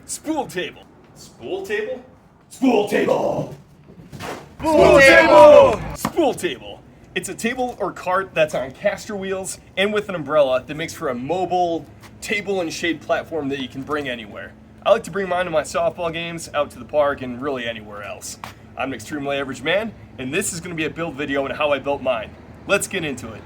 Spool table. Spool table? Spool table. Spool table! Spool table. It's a table or cart that's on caster wheels and with an umbrella that makes for a mobile table and shade platform that you can bring anywhere. I like to bring mine to my softball games, out to the park, and really anywhere else. I'm an extremely average man, and this is going to be a build video on how I built mine. Let's get into it.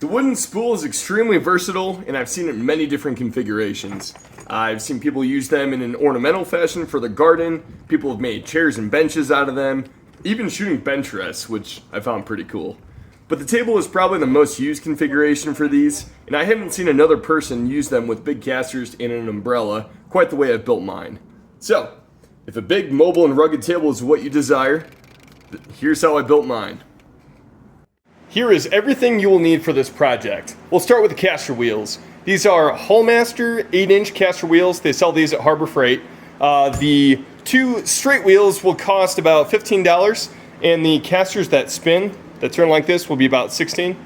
The wooden spool is extremely versatile, and I've seen it in many different configurations. I've seen people use them in an ornamental fashion for the garden. People have made chairs and benches out of them, even shooting bench rests, which I found pretty cool. But the table is probably the most used configuration for these, and I haven't seen another person use them with big casters and an umbrella quite the way I've built mine. So, if a big, mobile, and rugged table is what you desire, here's how I built mine. Here is everything you will need for this project. We'll start with the caster wheels. These are Hallmaster 8-inch caster wheels. They sell these at Harbor Freight. The two straight wheels will cost about $15, and the casters that spin, that turn like this, will be about $16.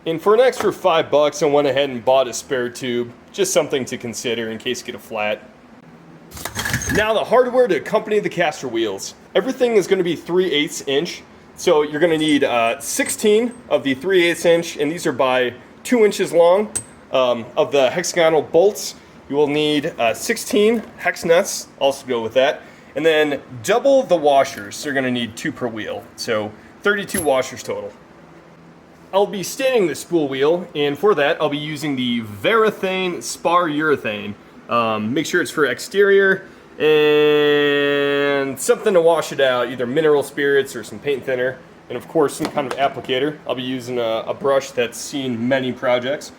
And for an extra $5, I went ahead and bought a spare tube, just something to consider in case you get a flat. Now the hardware to accompany the caster wheels. Everything is going to be 3/8 inch. So you're going to need 16 of the 3/8 inch, and these are by 2 inches long, of the hexagonal bolts. You will need 16 hex nuts, also go with that, and then double the washers. So you're going to need 2 per wheel, so 32 washers total. I'll be staining the spool wheel, and for that I'll be using the Varathane Spar Urethane. Make sure it's for exterior, and something to wash it out, either mineral spirits or some paint thinner, and of course some kind of applicator. I'll be using a brush that's seen many projects.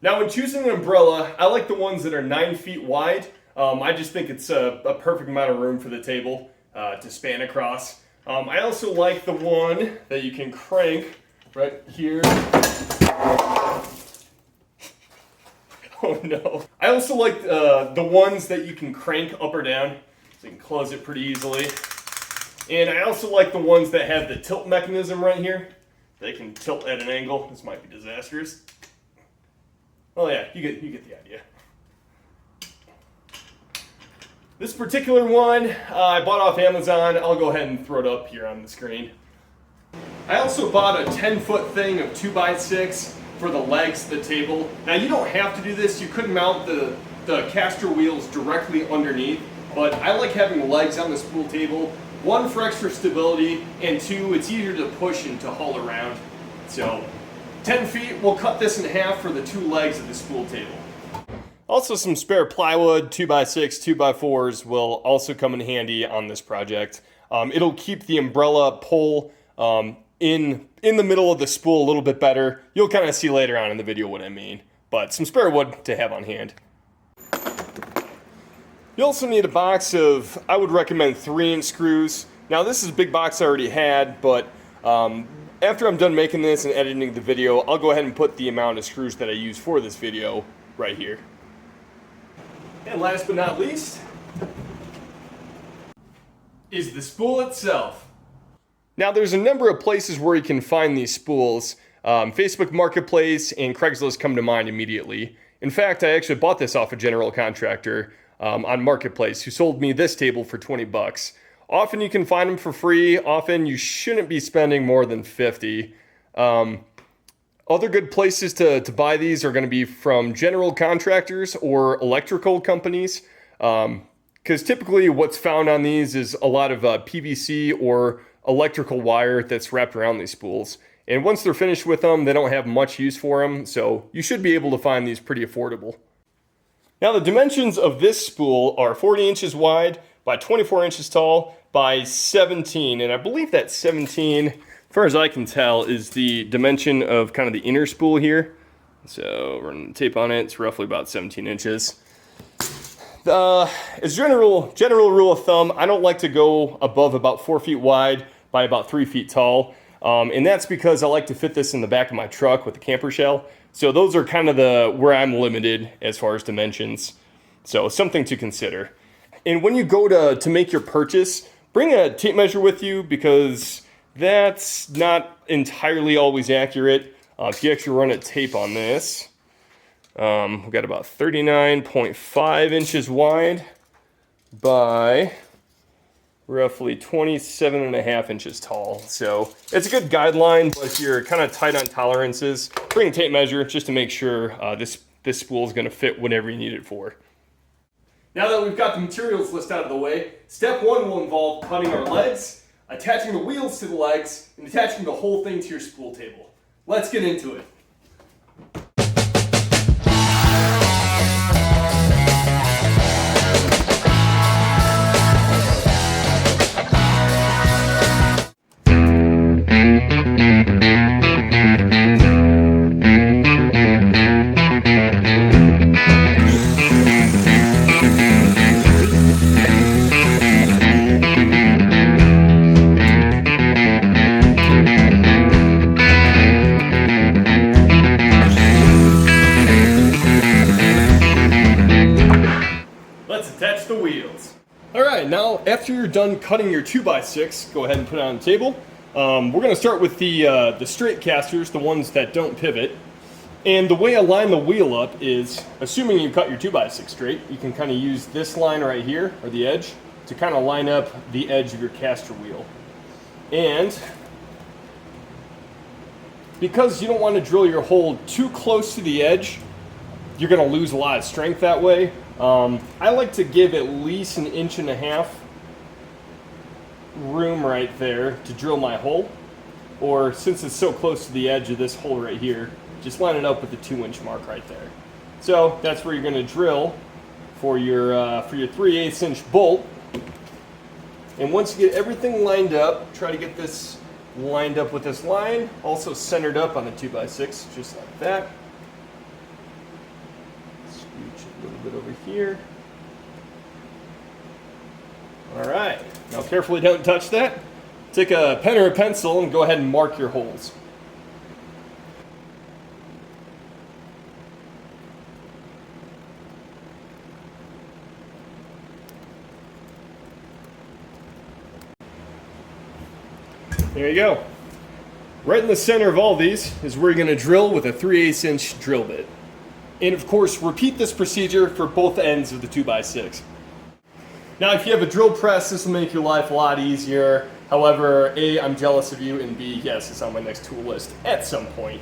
Now when choosing an umbrella, I like the ones that are 9 feet wide. I just think it's a perfect amount of room for the table to span across. I also like the one that you can crank right here. Oh no. I also like the ones that you can crank up or down, so you can close it pretty easily. And I also like the ones that have the tilt mechanism right here. They can tilt at an angle. This might be disastrous. Oh yeah, you get the idea. This particular one I bought off Amazon. I'll go ahead and throw it up here on the screen. I also bought a 10-foot thing of 2x6 for the legs of the table. Now you don't have to do this. You could mount the caster wheels directly underneath, but I like having legs on the spool table. 1, for extra stability, and 2, it's easier to push and to haul around. So 10 feet, we'll cut this in half for the 2 legs of the spool table. Also some spare plywood, 2x6, 2x4s will also come in handy on this project. It'll keep the umbrella pole in the middle of the spool a little bit better. You'll kind of see later on in the video what I mean, but some spare wood to have on hand. You also need a box of, I would recommend 3-inch screws. Now this is a big box I already had, but after I'm done making this and editing the video, I'll go ahead and put the amount of screws that I use for this video right here. And last but not least is the spool itself. Now there's a number of places where you can find these spools. Facebook Marketplace and Craigslist come to mind immediately. In fact, I actually bought this off a general contractor on Marketplace who sold me this table for 20 bucks. Often you can find them for free. Often you shouldn't be spending more than 50. Other good places to buy these are going to be from general contractors or electrical companies, because typically what's found on these is a lot of PVC or electrical wire that's wrapped around these spools. And once they're finished with them, they don't have much use for them, so you should be able to find these pretty affordable. Now the dimensions of this spool are 40 inches wide by 24 inches tall by 17, and I believe that 17, as far as I can tell, is the dimension of kind of the inner spool here. So running the tape on it, it's roughly about 17 inches. As general rule of thumb, I don't like to go above about 4 feet wide by about 3 feet tall. And that's because I like to fit this in the back of my truck with the camper shell. So those are kind of where I'm limited as far as dimensions. So something to consider. And when you go to make your purchase, bring a tape measure with you because that's not entirely always accurate. If you actually run a tape on this, we've got about 39.5 inches wide by roughly 27.5 inches tall. So it's a good guideline, but if you're kind of tight on tolerances, bring a tape measure just to make sure this spool is going to fit whatever you need it for. Now that we've got the materials list out of the way, step one will involve cutting our legs, attaching the wheels to the legs, and attaching the whole thing to your spool table. Let's get into it. Attach the wheels. All right, now after you're done cutting your 2x6, go ahead and put it on the table. We're going to start with the straight casters, the ones that don't pivot. And the way I line the wheel up is, assuming you cut your 2x6 straight, you can kind of use this line right here, or the edge, to kind of line up the edge of your caster wheel. And because you don't want to drill your hole too close to the edge, you're going to lose a lot of strength that way. I like to give at least 1.5 inches room right there to drill my hole. Or since it's so close to the edge of this hole right here, just line it up with the 2-inch mark right there. So that's where you're going to drill for your 3/8 inch bolt. And once you get everything lined up, try to get this lined up with this line, also centered up on the 2x6, just like that. A little bit over here. All right, now carefully don't touch that. Take a pen or a pencil and go ahead and mark your holes. There you go. Right in the center of all these is where you're going to drill with a 3/8 inch drill bit. And of course, repeat this procedure for both ends of the 2x6. Now, if you have a drill press, this will make your life a lot easier. However, A, I'm jealous of you, and B, yes, it's on my next tool list at some point.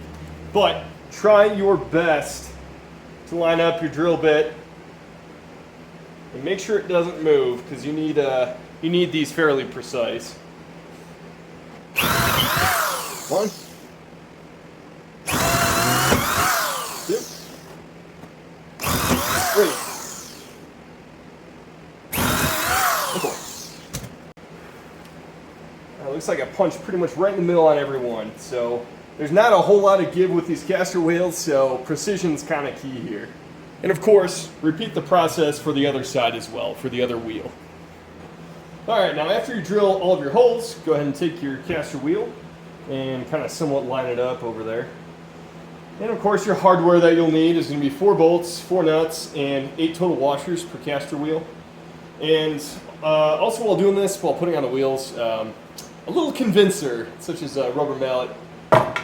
But try your best to line up your drill bit and make sure it doesn't move, because you need these fairly precise. 1, 2, 3, 4. It looks like I punched pretty much right in the middle on every one. So there's not a whole lot of give with these caster wheels, so precision's kind of key here. And of course, repeat the process for the other side as well, for the other wheel. Alright, now after you drill all of your holes, go ahead and take your caster wheel and kind of somewhat line it up over there. And of course, your hardware that you'll need is going to be 4 bolts, 4 nuts, and 8 total washers per caster wheel. And also while doing this, while putting on the wheels, a little convincer, such as a rubber mallet,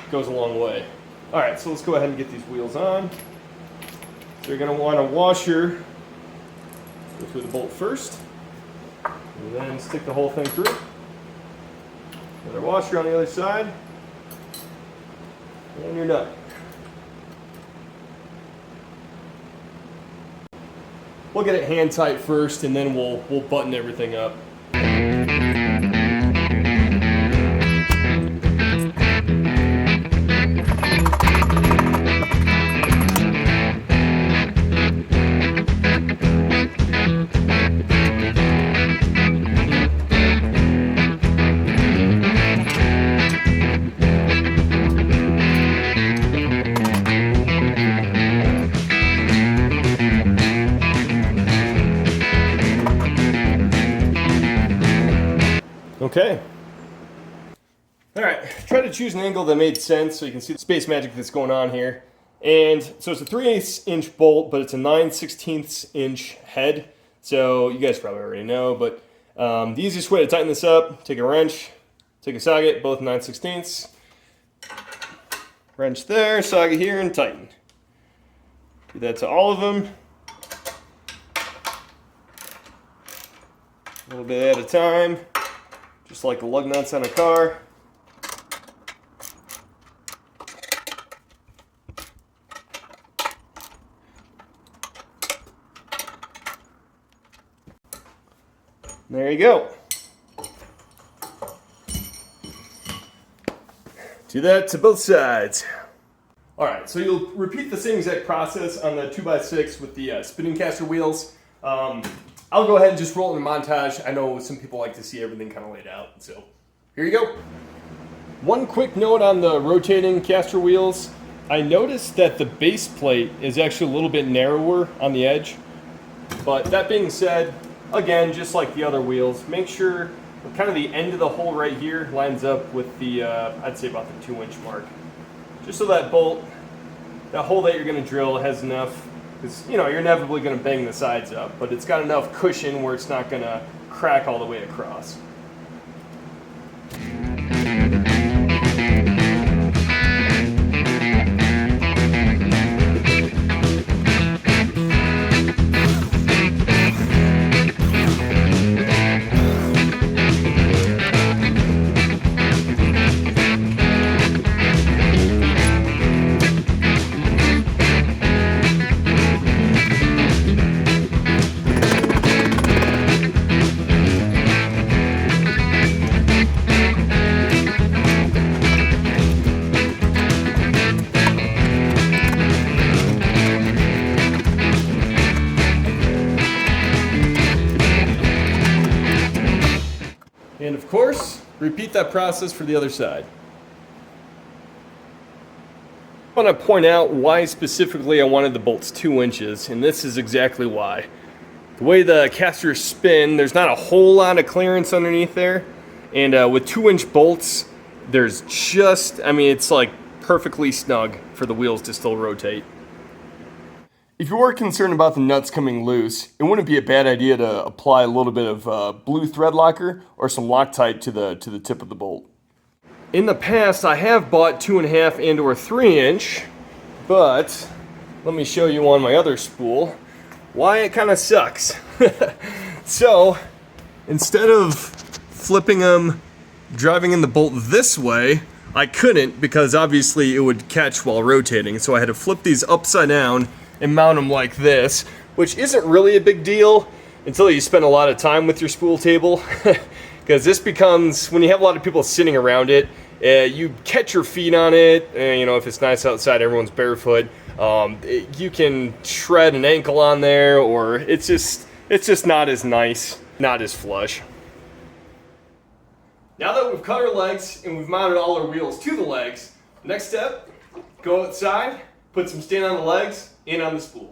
goes a long way. Alright, so let's go ahead and get these wheels on. So you're going to want a washer, go through the bolt first, and then stick the whole thing through. Another washer on the other side, and your nut. We'll get it hand tight first, and then we'll button everything up. Okay. All right, try to choose an angle that made sense so you can see the space magic that's going on here. And so it's a 3/8 inch bolt, but it's a 9/16 inch head. So you guys probably already know, but the easiest way to tighten this up, take a wrench, take a socket, both 9/16. Wrench there, socket here, and tighten. Do that to all of them. A little bit at a time, just like the lug nuts on a car. There you go. Do that to both sides. All right, so you'll repeat the same exact process on the 2x6 with the spinning caster wheels. I'll go ahead and just roll in a montage. I know some people like to see everything kind of laid out, so here you go. One quick note on the rotating caster wheels. I noticed that the base plate is actually a little bit narrower on the edge, but that being said, again, just like the other wheels, make sure kind of the end of the hole right here lines up with the, I'd say about the 2-inch mark. Just so that bolt, that hole that you're going to drill has enough, because you know you're inevitably going to bang the sides up, but it's got enough cushion where it's not going to crack all the way across. And of course, repeat that process for the other side. I want to point out why specifically I wanted the bolts 2 inches, and this is exactly why. The way the casters spin, there's not a whole lot of clearance underneath there, and with 2-inch bolts, there's just, I mean, it's like perfectly snug for the wheels to still rotate. If you were concerned about the nuts coming loose, it wouldn't be a bad idea to apply a little bit of blue thread locker or some Loctite to the tip of the bolt. In the past, I have bought 2.5 and or 3-inch, but let me show you on my other spool why it kind of sucks. So instead of flipping them, driving in the bolt this way, I couldn't because obviously it would catch while rotating. So I had to flip these upside down and mount them like this, which isn't really a big deal until you spend a lot of time with your spool table. Because this becomes, when you have a lot of people sitting around it, you catch your feet on it, you know, if it's nice outside, everyone's barefoot. You can shred an ankle on there, or it's just not as nice, not as flush. Now that we've cut our legs and we've mounted all our wheels to the legs, next step, go outside, put some stain on the legs and on the spool.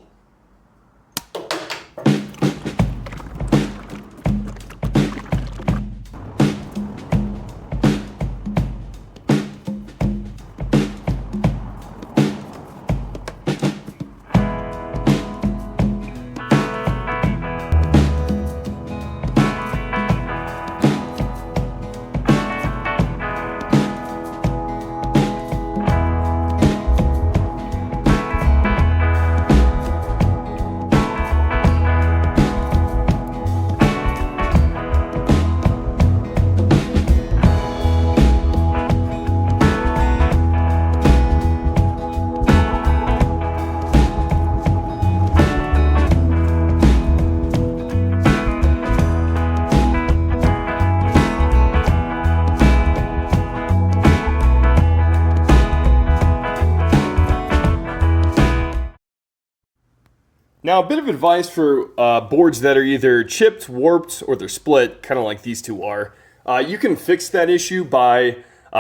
Now, a bit of advice for boards that are either chipped, warped, or they're split, kind of like these two are. You can fix that issue by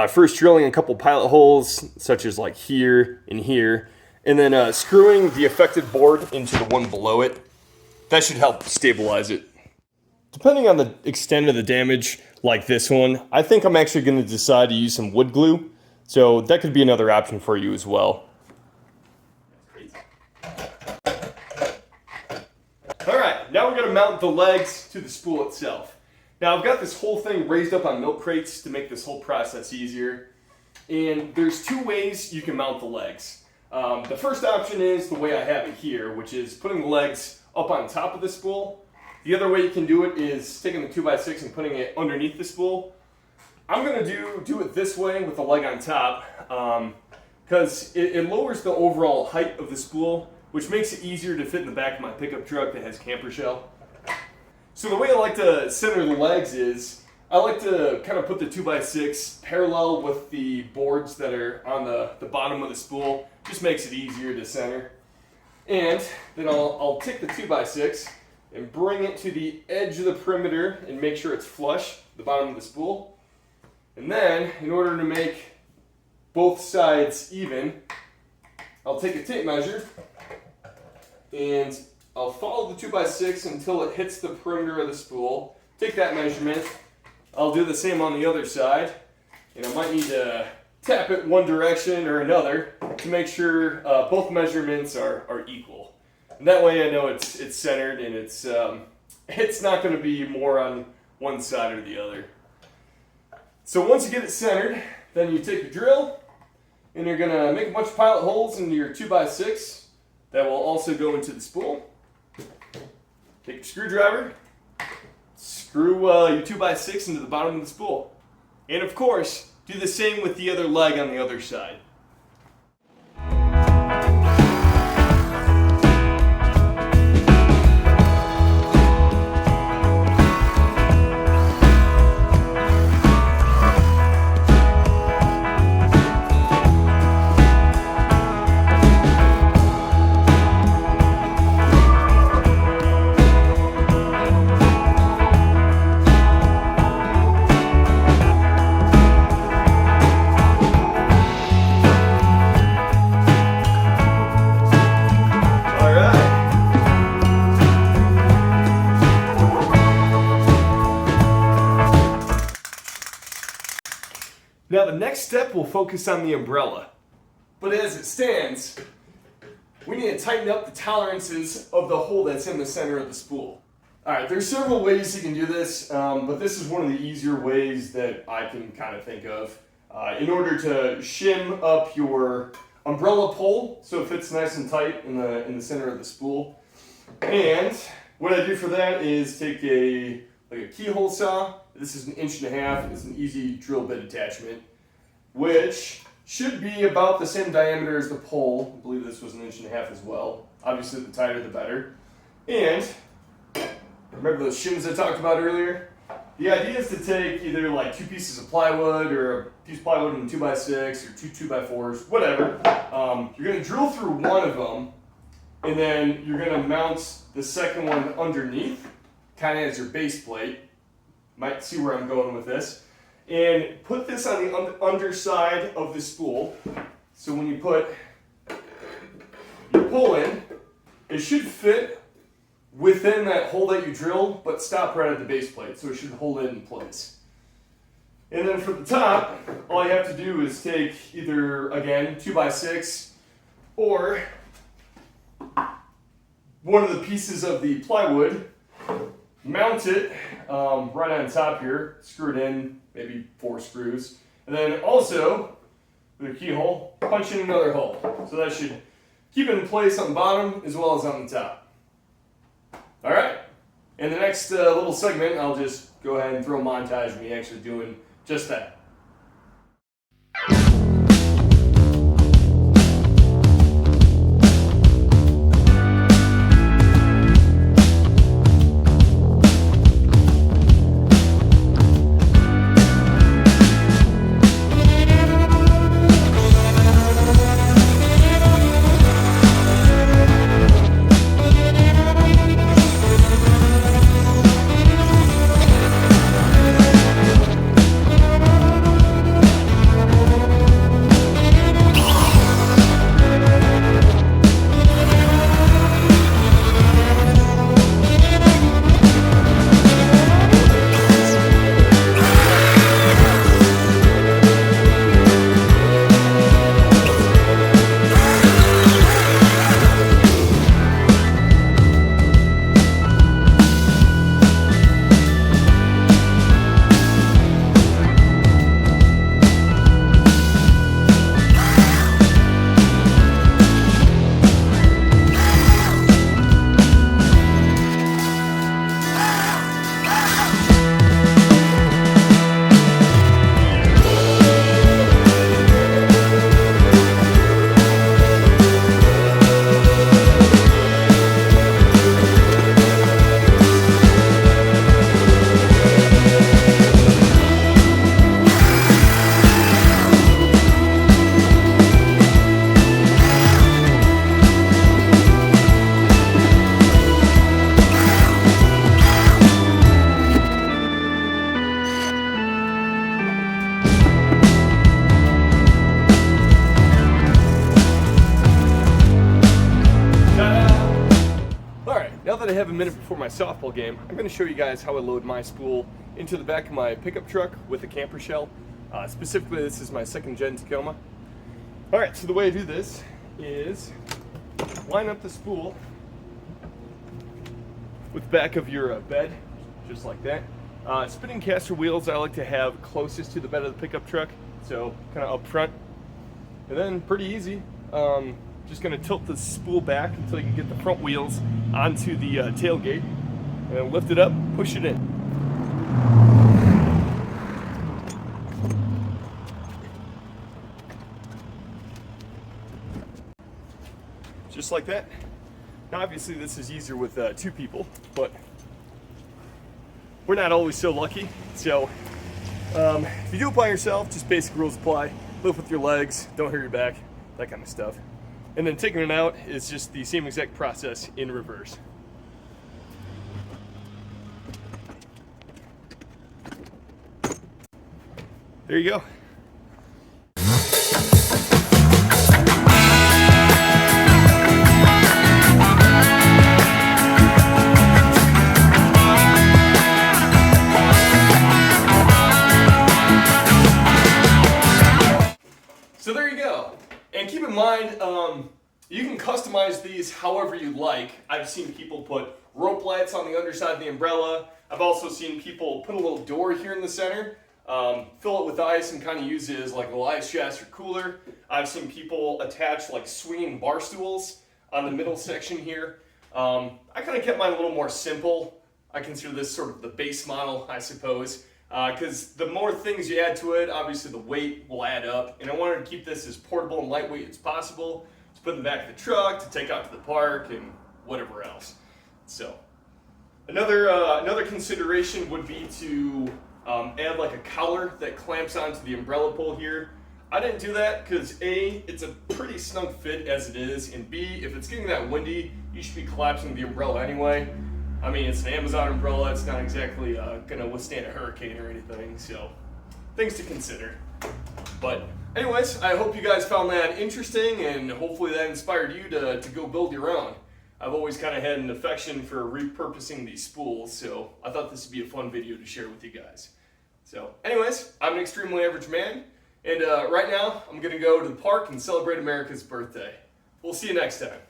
first drilling a couple pilot holes, such as like here and here, and then screwing the affected board into the one below it. That should help stabilize it. Depending on the extent of the damage, like this one. I think I'm actually going to decide to use some wood glue, so that could be another option for you as well. Alright, now we're going to mount the legs to the spool itself. Now I've got this whole thing raised up on milk crates to make this whole process easier. And there's two ways you can mount the legs. The first option is the way I have it here, which is putting the legs up on top of the spool. The other way you can do it is taking the 2x6 and putting it underneath the spool. I'm going to do it this way with the leg on top because it lowers the overall height of the spool, which makes it easier to fit in the back of my pickup truck that has camper shell. So the way I like to center the legs is I like to kind of put the 2x6 parallel with the boards that are on the bottom of the spool. Just makes it easier to center. And then I'll take the 2x6 and bring it to the edge of the perimeter and make sure it's flush, the bottom of the spool. And then, in order to make both sides even, I'll take a tape measure and I'll follow the 2x6 until it hits the perimeter of the spool. Take that measurement. I'll do the same on the other side, and I might need to tap it one direction or another to make sure both measurements are equal. And that way I know it's centered and it's not going to be more on one side or the other. So once you get it centered, then you take your drill and you're going to make a bunch of pilot holes into your 2x6 that will also go into the spool. Take your screwdriver, screw your 2x6 into the bottom of the spool. And of course, do the same with the other leg on the other side. Now the next step will focus on the umbrella, but as it stands, we need to tighten up the tolerances of the hole that's in the center of the spool. Alright, there's several ways you can do this, but this is one of the easier ways that I can kind of think of. In order to shim up your umbrella pole so it fits nice and tight in the center of the spool. And what I do for that is take a keyhole saw. This is 1.5 inches. It's an easy drill bit attachment, which should be about the same diameter as the pole. I believe this was 1.5 inches as well. Obviously, the tighter the better. And remember those shims I talked about earlier? The idea is to take either like 2 pieces of plywood or a piece of plywood and 2x6 or 2 2x4s, whatever. You're going to drill through one of them, and then you're going to mount the second one underneath, kind of as your base plate. Might see where I'm going with this. And put this on the underside of the spool. So when you put your pull in, it should fit within that hole that you drilled, but stop right at the base plate. So it should hold it in place. And then for the top, all you have to do is take either, again, 2x6 or one of the pieces of the plywood, mount it right on top here, screw it in, maybe 4 screws, and then also with a keyhole, punch in another hole. So that should keep it in place on the bottom as well as on the top. Alright, in the next little segment, I'll just go ahead and throw a montage of me actually doing just that. that I have a minute before my softball game, I'm going to show you guys how I load my spool into the back of my pickup truck with a camper shell. Specifically, this is my second gen Tacoma. Alright, so the way I do this is line up the spool with the back of your bed, just like that. Spinning caster wheels I like to have closest to the bed of the pickup truck, so kind of up front. And then pretty easy, just going to tilt the spool back until you can get the front wheels onto the tailgate, and then lift it up, push it in. Just like that. Now obviously this is easier with 2 people, but we're not always so lucky. So if you do it by yourself, just basic rules apply. Lift with your legs, don't hurt your back, that kind of stuff. And then taking it out is just the same exact process in reverse. There you go. So there you go. And keep in mind, you can customize these however you like. I've seen people put rope lights on the underside of the umbrella. I've also seen people put a little door here in the center, fill it with ice and kind of use it as like a little ice chest or cooler. I've seen people attach like swinging bar stools on the middle section here. I kind of kept mine a little more simple. I consider this sort of the base model, I suppose. Because the more things you add to it, obviously the weight will add up. And I wanted to keep this as portable and lightweight as possible to put in the back of the truck, to take out to the park, and whatever else. So, another consideration would be to add like a collar that clamps onto the umbrella pole here. I didn't do that because A, it's a pretty snug fit as it is, and B, if it's getting that windy, you should be collapsing the umbrella anyway. I mean, it's an Amazon umbrella, it's not exactly gonna withstand a hurricane or anything, so things to consider. But anyways, I hope you guys found that interesting, and hopefully that inspired you to go build your own. I've always kind of had an affection for repurposing these spools, so I thought this would be a fun video to share with you guys. So anyways, I'm an extremely average man, and right now I'm gonna go to the park and celebrate America's birthday. We'll see you next time.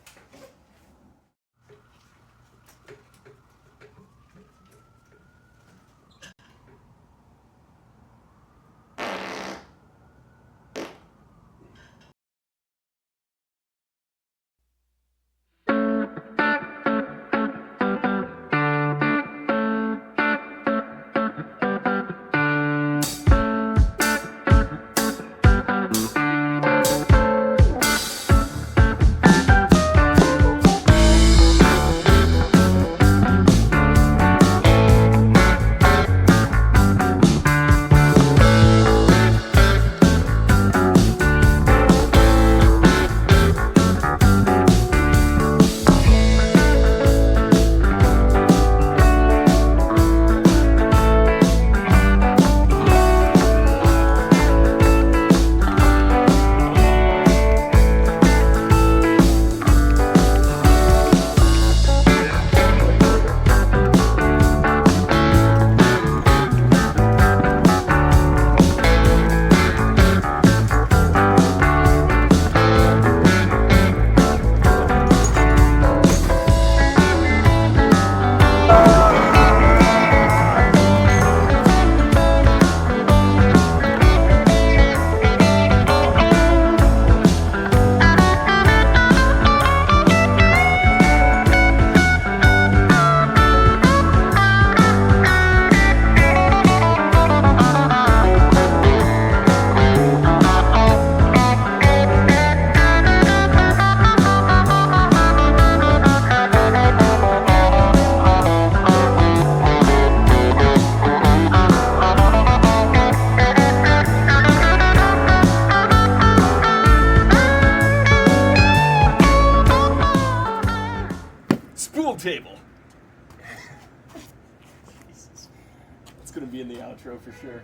Table. Jesus. It's gonna be in the outro for sure.